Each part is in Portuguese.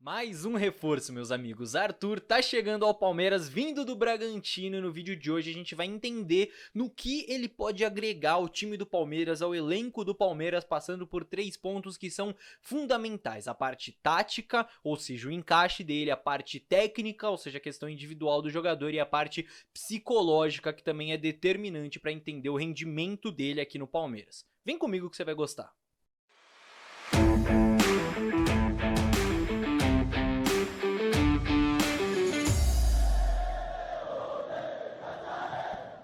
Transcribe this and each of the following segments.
Mais um reforço, meus amigos. Arthur tá chegando ao Palmeiras vindo do Bragantino e no vídeo de hoje a gente vai entender no que ele pode agregar ao time do Palmeiras, ao elenco do Palmeiras, passando por 3 pontos que são fundamentais. A parte tática, ou seja, o encaixe dele, a parte técnica, ou seja, a questão individual do jogador e a parte psicológica, que também é determinante para entender o rendimento dele aqui no Palmeiras. Vem comigo que você vai gostar.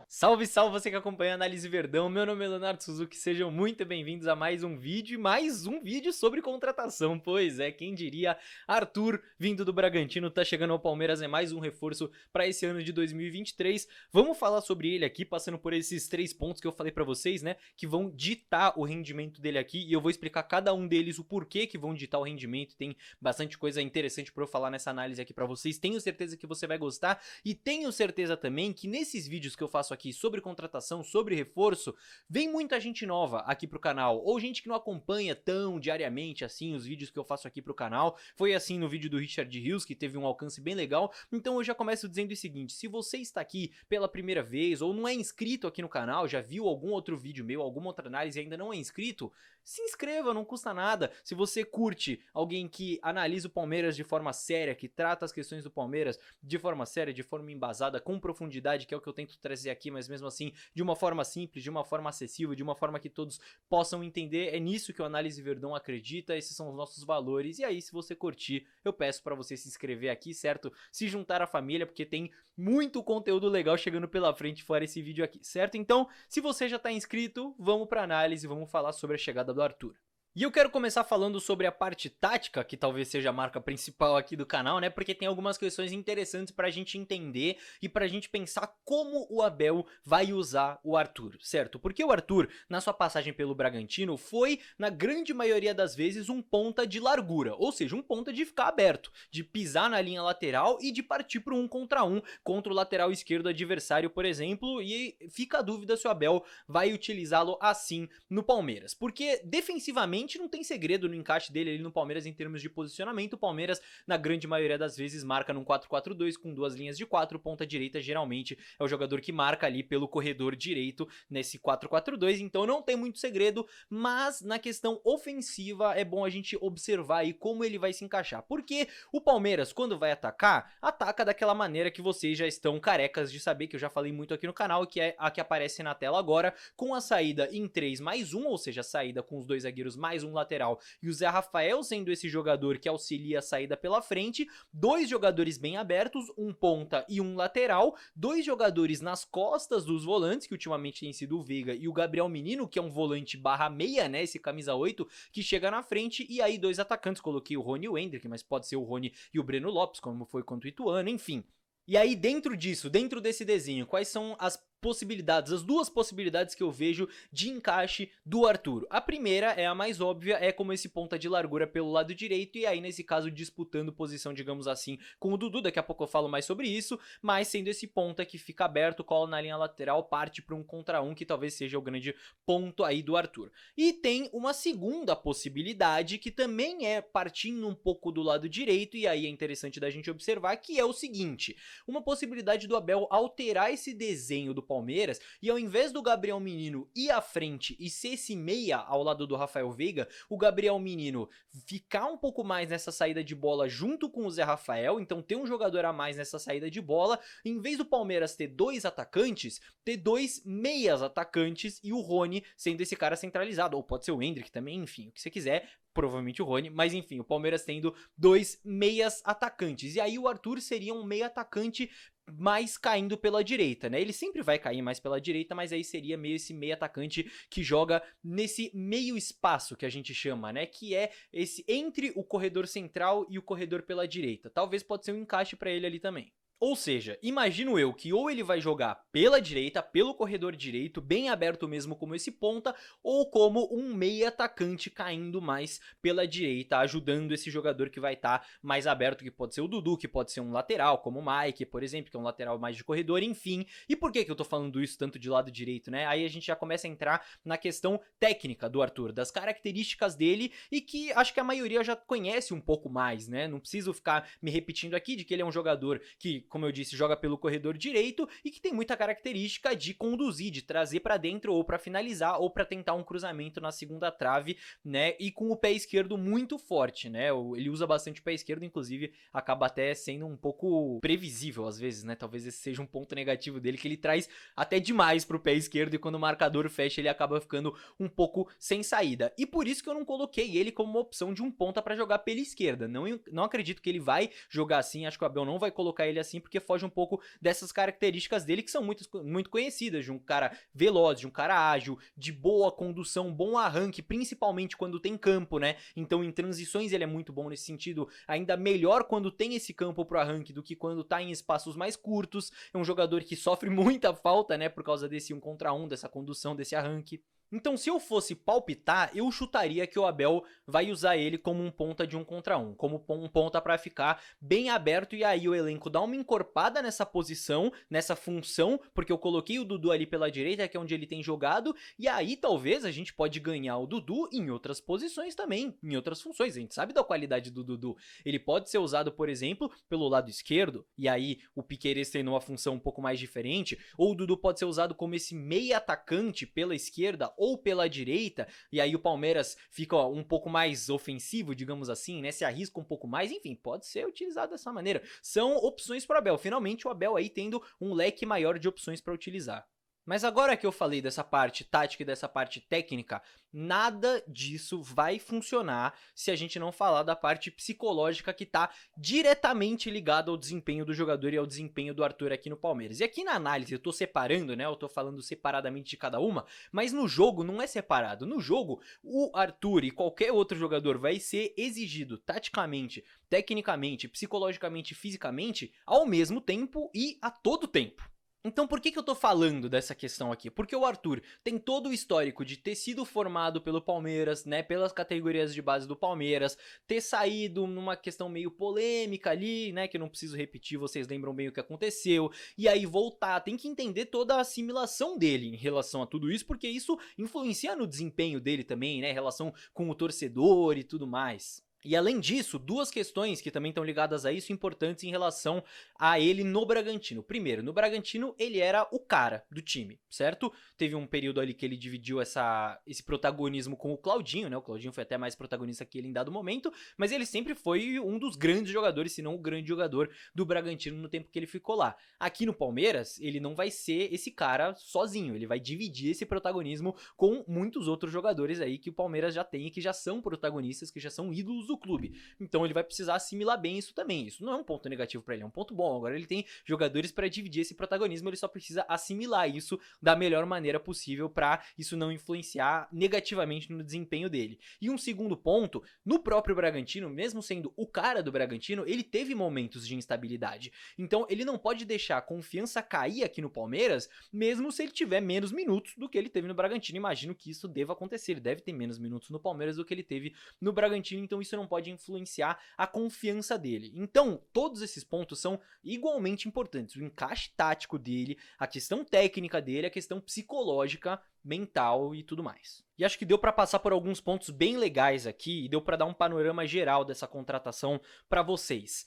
Salve, salve você que acompanha a Análise Verdão, meu nome é Leonardo Suzuki, sejam muito bem-vindos a mais um vídeo sobre contratação, pois é, quem diria, Arthur vindo do Bragantino, tá chegando ao Palmeiras, é mais um reforço para esse ano de 2023, vamos falar sobre ele aqui, passando por esses 3 pontos que eu falei para vocês, né, que vão ditar o rendimento dele aqui, e eu vou explicar cada um deles, o porquê que vão ditar o rendimento, tem bastante coisa interessante para eu falar nessa análise aqui para vocês, tenho certeza que você vai gostar, e tenho certeza também que nesses vídeos que eu faço aqui sobre contratação, sobre reforço, vem muita gente nova aqui pro canal, ou gente que não acompanha tão diariamente assim os vídeos que eu faço aqui pro canal, foi assim no vídeo do Richard Rios, que teve um alcance bem legal, então eu já começo dizendo o seguinte, se você está aqui pela primeira vez, ou não é inscrito aqui no canal, já viu algum outro vídeo meu, alguma outra análise e ainda não é inscrito, se inscreva, não custa nada. Se você curte alguém que analisa o Palmeiras de forma séria, que trata as questões do Palmeiras de forma séria, de forma embasada, com profundidade, que é o que eu tento trazer aqui, mas mesmo assim de uma forma simples, de uma forma acessível, de uma forma que todos possam entender, é nisso que o Análise Verdão acredita, esses são os nossos valores, e aí se você curtir, eu peço pra você se inscrever aqui, certo? Se juntar à família, porque tem muito conteúdo legal chegando pela frente fora esse vídeo aqui, certo? Então, se você já tá inscrito, vamos pra análise, vamos falar sobre a chegada do Arthur. E eu quero começar falando sobre a parte tática, que talvez seja a marca principal aqui do canal, né? Porque tem algumas questões interessantes pra gente entender e pra gente pensar como o Abel vai usar o Arthur, certo? Porque o Arthur, na sua passagem pelo Bragantino, foi, na grande maioria das vezes, um ponta de largura, ou seja, um ponta de ficar aberto, de pisar na linha lateral e de partir pro 1 contra 1 contra o lateral esquerdo adversário, por exemplo, e fica a dúvida se o Abel vai utilizá-lo assim no Palmeiras, porque defensivamente não tem segredo no encaixe dele ali no Palmeiras em termos de posicionamento. O Palmeiras, na grande maioria das vezes, marca num 4-4-2 com duas linhas de 4, ponta direita geralmente é o jogador que marca ali pelo corredor direito nesse 4-4-2, então não tem muito segredo, mas na questão ofensiva é bom a gente observar aí como ele vai se encaixar, porque o Palmeiras, quando vai atacar, ataca daquela maneira que vocês já estão carecas de saber, que eu já falei muito aqui no canal, que é a que aparece na tela agora, com a saída em 3+1, ou seja, a saída com os dois zagueiros mais um lateral e o Zé Rafael sendo esse jogador que auxilia a saída pela frente, dois jogadores bem abertos, um ponta e um lateral, dois jogadores nas costas dos volantes, que ultimamente tem sido o Veiga e o Gabriel Menino, que é um volante barra meia, né, esse camisa 8, que chega na frente, e aí dois atacantes, coloquei o Rony e o Hendrick, mas pode ser o Rony e o Breno Lopes, como foi contra o Ituano, enfim. E aí dentro disso, dentro desse desenho, quais são as possibilidades, as duas possibilidades que eu vejo de encaixe do Arthur? A primeira é a mais óbvia, é como esse ponta de largura pelo lado direito, e aí nesse caso disputando posição, digamos assim, com o Dudu, daqui a pouco eu falo mais sobre isso, mas sendo esse ponta que fica aberto, cola na linha lateral, parte para 1 contra 1, que talvez seja o grande ponto aí do Arthur. E tem uma segunda possibilidade, que também é partindo um pouco do lado direito, e aí é interessante da gente observar, que é o seguinte, uma possibilidade do Abel alterar esse desenho do Palmeiras, e ao invés do Gabriel Menino ir à frente e ser esse meia ao lado do Rafael Veiga, o Gabriel Menino ficar um pouco mais nessa saída de bola junto com o Zé Rafael, então ter um jogador a mais nessa saída de bola, em vez do Palmeiras ter dois atacantes, ter dois meias atacantes e o Rony sendo esse cara centralizado, ou pode ser o Hendrick também, enfim, o que você quiser, provavelmente o Rony, mas enfim, o Palmeiras tendo dois meias atacantes, e aí o Arthur seria um meia atacante mais caindo pela direita, né? Ele sempre vai cair mais pela direita, mas aí seria meio esse meio atacante que joga nesse meio espaço que a gente chama, né? Que é esse entre o corredor central e o corredor pela direita. Talvez pode ser um encaixe pra ele ali também. Ou seja, imagino eu que ou ele vai jogar pela direita, pelo corredor direito, bem aberto mesmo como esse ponta, ou como um meia atacante caindo mais pela direita, ajudando esse jogador que vai estar mais aberto, que pode ser o Dudu, que pode ser um lateral, como o Mike, por exemplo, que é um lateral mais de corredor, enfim. E por que eu tô falando isso tanto de lado direito, né? Aí a gente já começa a entrar na questão técnica do Arthur, das características dele e que acho que a maioria já conhece um pouco mais, né? Não preciso ficar me repetindo aqui de que ele é um jogador que, como eu disse, joga pelo corredor direito e que tem muita característica de conduzir, de trazer pra dentro ou pra finalizar ou pra tentar um cruzamento na segunda trave, né? E com o pé esquerdo muito forte, né? Ele usa bastante o pé esquerdo, inclusive acaba até sendo um pouco previsível às vezes, né? Talvez esse seja um ponto negativo dele, que ele traz até demais pro pé esquerdo e quando o marcador fecha ele acaba ficando um pouco sem saída. E por isso que eu não coloquei ele como uma opção de um ponta pra jogar pela esquerda. Não acredito que ele vai jogar assim, acho que o Abel não vai colocar ele assim porque foge um pouco dessas características dele que são muito conhecidas, de um cara veloz, de um cara ágil, de boa condução, bom arranque, principalmente quando tem campo, né? Então em transições ele é muito bom nesse sentido, ainda melhor quando tem esse campo pro arranque do que quando tá em espaços mais curtos. É um jogador que sofre muita falta, né, por causa desse 1 contra 1, dessa condução, desse arranque. Então, se eu fosse palpitar, eu chutaria que o Abel vai usar ele como um ponta de 1 contra 1, como um ponta pra ficar bem aberto e aí o elenco dá uma encorpada nessa posição, nessa função, porque eu coloquei o Dudu ali pela direita, que é onde ele tem jogado, e aí talvez a gente pode ganhar o Dudu em outras posições também, em outras funções. A gente sabe da qualidade do Dudu. Ele pode ser usado, por exemplo, pelo lado esquerdo, e aí o Piquerez tendo uma função um pouco mais diferente, ou o Dudu pode ser usado como esse meia atacante pela esquerda ou pela direita, e aí o Palmeiras fica um pouco mais ofensivo, digamos assim, né, se arrisca um pouco mais, enfim, pode ser utilizado dessa maneira. São opções para o Abel, finalmente o Abel aí tendo um leque maior de opções para utilizar. Mas agora que eu falei dessa parte tática e dessa parte técnica, nada disso vai funcionar se a gente não falar da parte psicológica que tá diretamente ligada ao desempenho do jogador e ao desempenho do Arthur aqui no Palmeiras. E aqui na análise eu tô separando, né, eu tô falando separadamente de cada uma, mas no jogo não é separado. No jogo, o Arthur e qualquer outro jogador vai ser exigido taticamente, tecnicamente, psicologicamente e fisicamente ao mesmo tempo e a todo tempo. Então por que eu tô falando dessa questão aqui? Porque o Arthur tem todo o histórico de ter sido formado pelo Palmeiras, né, pelas categorias de base do Palmeiras, ter saído numa questão meio polêmica ali, né, que eu não preciso repetir, vocês lembram bem o que aconteceu, e aí voltar, tem que entender toda a assimilação dele em relação a tudo isso, porque isso influencia no desempenho dele também, né, relação com o torcedor e tudo mais. E além disso, duas questões que também estão ligadas a isso importantes em relação a ele no Bragantino. Primeiro, no Bragantino ele era o cara do time, certo? Teve um período ali que ele dividiu esse protagonismo com o Claudinho, né? O Claudinho foi até mais protagonista que ele em dado momento, mas ele sempre foi um dos grandes jogadores, se não o grande jogador do Bragantino no tempo que ele ficou lá. Aqui no Palmeiras, ele não vai ser esse cara sozinho, ele vai dividir esse protagonismo com muitos outros jogadores aí que o Palmeiras já tem e que já são protagonistas, que já são ídolos do clube. Então ele vai precisar assimilar bem isso também. Isso não é um ponto negativo para ele, é um ponto bom. Agora ele tem jogadores para dividir esse protagonismo, ele só precisa assimilar isso da melhor maneira possível para isso não influenciar negativamente no desempenho dele. E um segundo ponto, no próprio Bragantino, mesmo sendo o cara do Bragantino, ele teve momentos de instabilidade. Então ele não pode deixar a confiança cair aqui no Palmeiras, mesmo se ele tiver menos minutos do que ele teve no Bragantino. Imagino que isso deva acontecer, ele deve ter menos minutos no Palmeiras do que ele teve no Bragantino, então isso não pode influenciar a confiança dele. Então, todos esses pontos são igualmente importantes. O encaixe tático dele, a questão técnica dele, a questão psicológica, mental e tudo mais. E acho que deu para passar por alguns pontos bem legais aqui e deu para dar um panorama geral dessa contratação para vocês.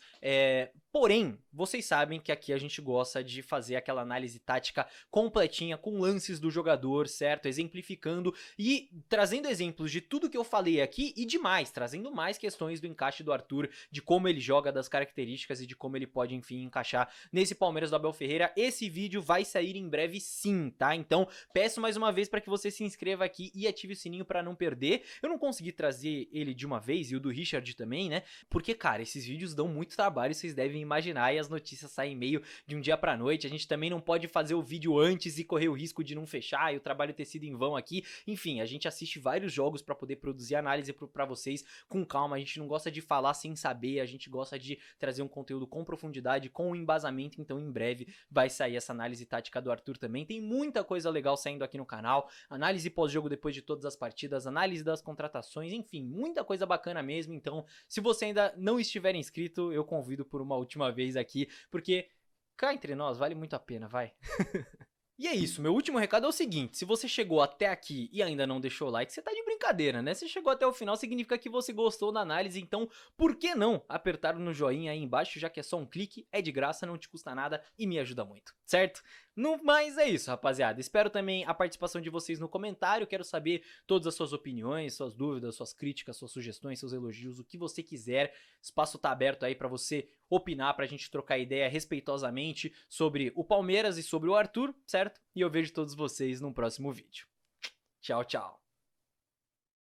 Porém, vocês sabem que aqui a gente gosta de fazer aquela análise tática completinha com lances do jogador, certo? Exemplificando e trazendo exemplos de tudo que eu falei aqui e demais, trazendo mais questões do encaixe do Arthur, de como ele joga, das características e de como ele pode, enfim, encaixar nesse Palmeiras do Abel Ferreira. Esse vídeo vai sair em breve sim, tá? Então, peço mais uma vez para que você se inscreva aqui e ative o sininho para não perder. Eu não consegui trazer ele de uma vez, e o do Richard também, né? Porque, cara, esses vídeos dão muito trabalho, vocês devem imaginar, e as notícias saem meio de um dia pra noite. A gente também não pode fazer o vídeo antes e correr o risco de não fechar e o trabalho ter sido em vão aqui. Enfim, a gente assiste vários jogos pra poder produzir análise pra vocês com calma. A gente não gosta de falar sem saber, a gente gosta de trazer um conteúdo com profundidade, com embasamento. Então em breve vai sair essa análise tática do Arthur também. Tem muita coisa legal saindo aqui no canal, análise pós-jogo depois de todas as partidas, análise das contratações, enfim, muita coisa bacana mesmo. Então se você ainda não estiver inscrito, eu convido por uma última vez aqui, porque cá entre nós vale muito a pena, vai. E é isso, meu último recado é o seguinte: se você chegou até aqui e ainda não deixou o like, você tá de brincadeira, né? Se chegou até o final, significa que você gostou da análise, então por que não apertar no joinha aí embaixo, já que é só um clique, é de graça, não te custa nada e me ajuda muito, certo? Mas é isso, rapaziada. Espero também a participação de vocês no comentário, quero saber todas as suas opiniões, suas dúvidas, suas críticas, suas sugestões, seus elogios, o que você quiser. O espaço tá aberto aí pra você opinar, pra gente trocar ideia respeitosamente sobre o Palmeiras e sobre o Arthur, certo? E eu vejo todos vocês no próximo vídeo. Tchau, tchau.